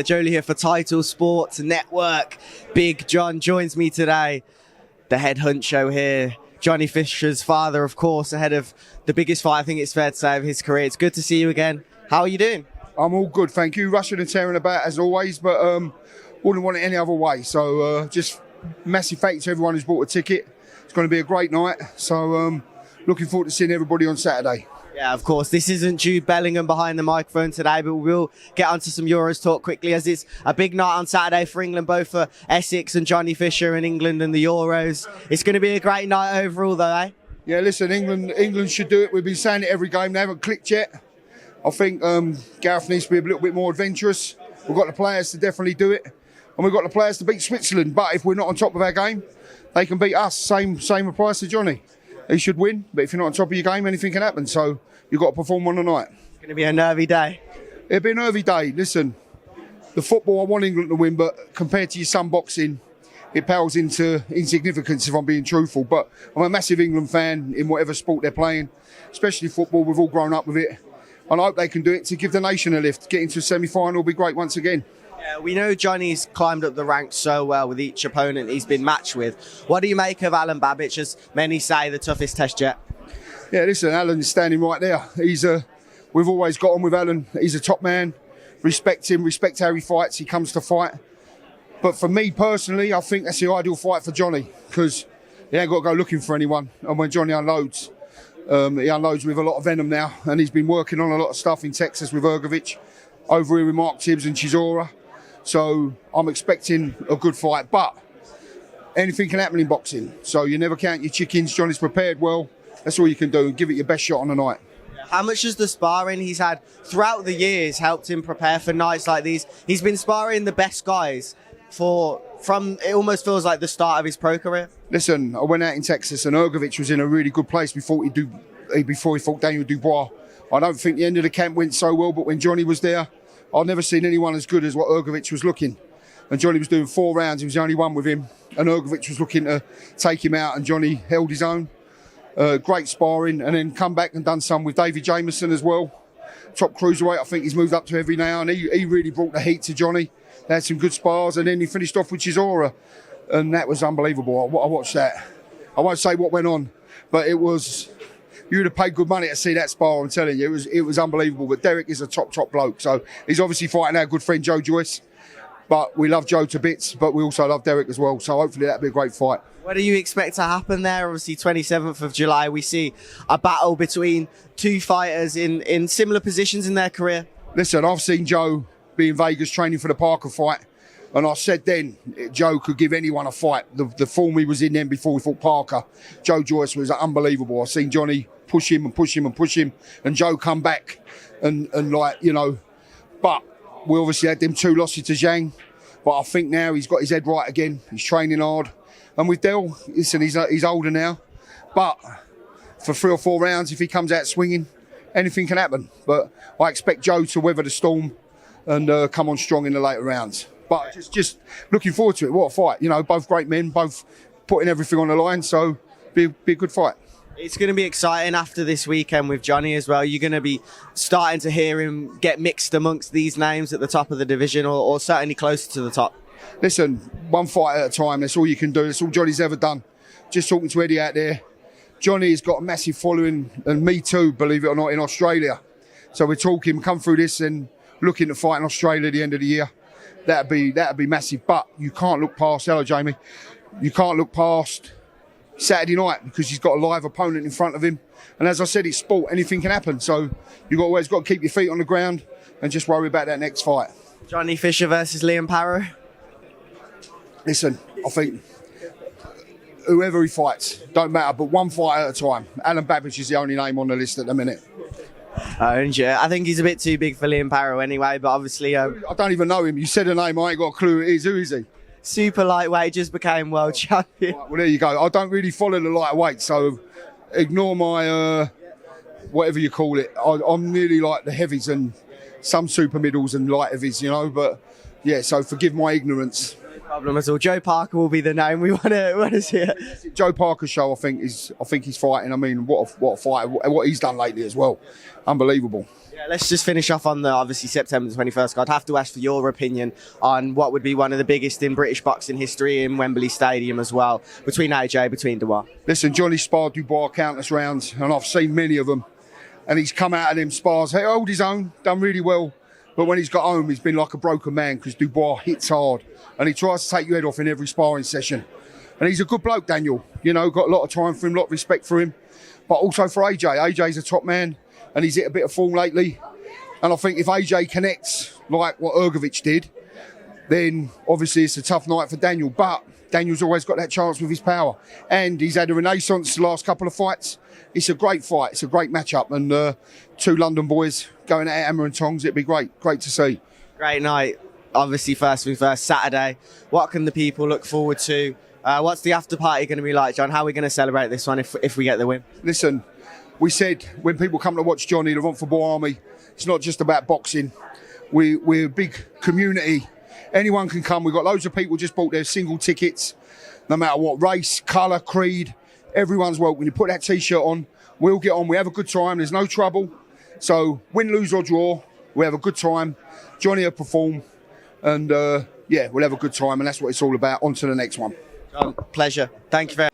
Jolie here for Title Sports Network. Big John joins me today. The head honcho here. Johnny Fisher's father, of course, ahead of the biggest fight, I think it's fair to say, of his career. It's good to see you again. How are you doing? I'm all good, thank you. Rushing and tearing about as always, but wouldn't want it any other way. So just massive thank you to everyone who's bought a ticket. It's going to be a great night. So looking forward to seeing everybody on Saturday. Yeah, of course. This isn't Jude Bellingham behind the microphone today, but we'll get onto some Euros talk quickly, as it's a big night on Saturday for England, both for Essex and Johnny Fisher in England and the Euros. It's going to be a great night overall, though, eh? Yeah, listen, England should do it. We've been saying it every game. They haven't clicked yet. I think Gareth needs to be a little bit more adventurous. We've got the players to definitely do it, and we've got the players to beat Switzerland. But if we're not on top of our game, they can beat us. Same applies to Johnny. He should win, but if you're not on top of your game, anything can happen. So you've got to perform on the night. It's going to be a nervy day. It'll be a nervy day. Listen, the football, I want England to win, but compared to your son boxing, it pales into insignificance if I'm being truthful. But I'm a massive England fan in whatever sport they're playing, especially football. We've all grown up with it. And I hope they can do it to give the nation a lift. Get into a semi-final will be great once again. Yeah, we know Johnny's climbed up the ranks so well with each opponent he's been matched with. What do you make of Alan Babbage, as many say the toughest test yet? Yeah, listen, Alan's standing right there. We've always got on with Alan. He's a top man. Respect him, respect how he fights. He comes to fight. But for me personally, I think that's the ideal fight for Johnny, because he ain't got to go looking for anyone. And when Johnny unloads, he unloads with a lot of venom now. And he's been working on a lot of stuff in Texas with Ergovic, over here with Mark Tibbs and Chisora. So I'm expecting a good fight. But anything can happen in boxing. So you never count your chickens. Johnny's prepared well. That's all you can do. Give it your best shot on the night. How much has the sparring he's had throughout the years helped him prepare for nights like these? He's been sparring the best guys from it almost feels like the start of his pro career. Listen, I went out in Texas and Ergovic was in a really good place before he fought Daniel Dubois. I don't think the end of the camp went so well, but when Johnny was there, I've never seen anyone as good as what Ergovic was looking. And Johnny was doing 4 rounds. He was the only one with him. And Ergovic was looking to take him out, and Johnny held his own. Great sparring, and then come back and done some with David Jameson as well. Top cruiserweight, I think he's moved up to heavy now, and he really brought the heat to Johnny. They had some good spars, and then he finished off with Chisora, and that was unbelievable. I watched that. I won't say what went on, but it was, you would have paid good money to see that spar, I'm telling you. It was unbelievable. But Derek is a top bloke, so he's obviously fighting our good friend Joe Joyce. But we love Joe to bits, but we also love Derek as well. So hopefully that'll be a great fight. What do you expect to happen there? Obviously, 27th of July, we see a battle between two fighters in similar positions in their career. Listen, I've seen Joe be in Vegas training for the Parker fight. And I said then, Joe could give anyone a fight. The form he was in then before he fought Parker, Joe Joyce was unbelievable. I've seen Johnny push him and push him and push him. And Joe come back and like, you know. But we obviously had them 2 losses to Zhang. But I think now he's got his head right again. He's training hard. And with Del, listen, he's older now. But for 3 or 4 rounds, if he comes out swinging, anything can happen. But I expect Joe to weather the storm and come on strong in the later rounds. But just looking forward to it. What a fight. You know, both great men, both putting everything on the line. So be a good fight. It's going to be exciting after this weekend with Johnny as well. You're going to be starting to hear him get mixed amongst these names at the top of the division, or certainly closer to the top. Listen, one fight at a time. That's all you can do. That's all Johnny's ever done. Just talking to Eddie out there. Johnny's got a massive following, and me too, believe it or not, in Australia. So we're talking, come through this and looking to fight in Australia at the end of the year. That'd be massive. But you can't look past, hello Jamie, you can't look past Saturday night, because he's got a live opponent in front of him. And as I said, it's sport, anything can happen. So you've always got to keep your feet on the ground and just worry about that next fight. Johnny Fisher versus Liam Parrow. Listen, I think whoever he fights, don't matter, but one fight at a time. Alan Babbage is the only name on the list at the minute. I think he's a bit too big for Liam Parrow anyway, but obviously... I don't even know him. You said a name, I ain't got a clue who it is. Who is he? Super lightweight, just became world champion. Right, well, there you go. I don't really follow the lightweight, so ignore my, whatever you call it. I'm really like the heavies and some super middles and light heavies, you know, but yeah, so forgive my ignorance. problem at all. Joe Parker will be the name we want to see it. Joe Parker's show, I think he's fighting. I mean, what a fight! What he's done lately as well, unbelievable. Yeah, let's just finish off on the obviously September 21st. I'd have to ask for your opinion on what would be one of the biggest in British boxing history in Wembley Stadium as well, between AJ, between Dubois. Listen, Johnny sparred Dubois countless rounds, and I've seen many of them. And he's come out of them spars, he held his own, done really well. But when he's got home, he's been like a broken man because Dubois hits hard, and he tries to take your head off in every sparring session. And he's a good bloke, Daniel. You know, got a lot of time for him, a lot of respect for him. But also for AJ. AJ's a top man, and he's hit a bit of form lately. And I think if AJ connects like what Ergovic did, then obviously it's a tough night for Daniel. But Daniel's always got that chance with his power. And he's had a renaissance the last couple of fights. It's a great fight. It's a great matchup. And two London boys going at hammer and tongs. It'd be great. Great to see. Great night. Obviously, first things first, Saturday. What can the people look forward to? What's the after party going to be like, John? How are we going to celebrate this one if we get the win? Listen, we said when people come to watch Johnny, the Romford Boy Army, it's not just about boxing. We're a big community. Anyone can come. We've got loads of people just bought their single tickets, no matter what race, colour, creed. Everyone's welcome. When you put that T-shirt on, we'll get on. We have a good time. There's no trouble. So win, lose or draw, we have a good time. Johnny will perform. And, yeah, we'll have a good time. And that's what it's all about. On to the next one. John, pleasure. Thank you very much.